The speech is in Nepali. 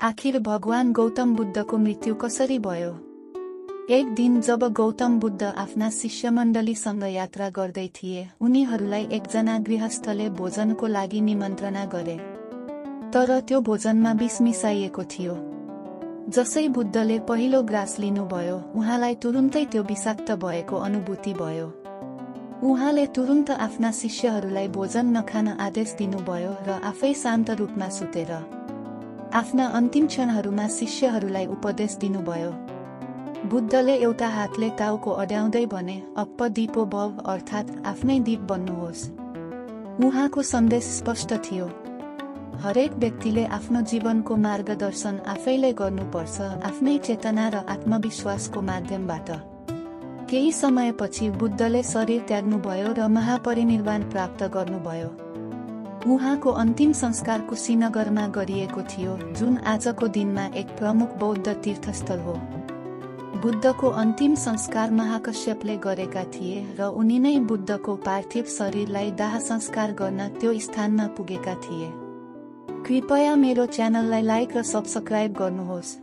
आखिर भगवान गौतम बुद्धको मृत्यु कसरी भयो? एक दिन जब गौतम बुद्ध आफ्ना शिष्यमण्डलीसँग यात्रा गर्दै थिए, उनीहरूलाई एकजना गृहस्थले भोजनको लागि निमन्त्रणा गरे। तर त्यो भोजनमा विष मिसाइएको थियो। जसै बुद्धले पहिलो ग्रास लिनुभयो, उहाँलाई तुरुन्तै त्यो विषाक्त भएको अनुभूति भयो। उहाँले तुरुन्त आफ्ना शिष्यहरूलाई भोजन नखान आदेश दिनुभयो र आफै शान्त रूपमा सुतेर आफ्ना अन्तिम क्षणहरूमा शिष्यहरूलाई उपदेश दिनुभयो। बुद्धले एउटा हातले टाउको अड्याउँदै भने, अप्प दीपो भव, अर्थात् आफ्नै दीप बन्नुहोस्। उहाँको सन्देश स्पष्ट थियो। हरेक व्यक्तिले आफ्नो जीवनको मार्गदर्शन आफैले गर्नुपर्छ, आफ्नै चेतना र आत्मविश्वासको माध्यमबाट। केही समयपछि बुद्धले शरीर त्याग्नुभयो र महापरिनिर्वाण प्राप्त गर्नुभयो। उहाँको अन्तिम संस्कार कुशीनगरमा गरिएको थियो, जुन आजको दिनमा एक प्रमुख बौद्ध तीर्थस्थल हो। बुद्धको अन्तिम संस्कार महाकश्यपले गरेका थिए र उनी नै बुद्धको पार्थिव शरीरलाई दाह संस्कार गर्न त्यो स्थानमा पुगेका थिए। कृपया मेरो च्यानललाई लाइक र सब्स्क्राइब गर्नुहोस्।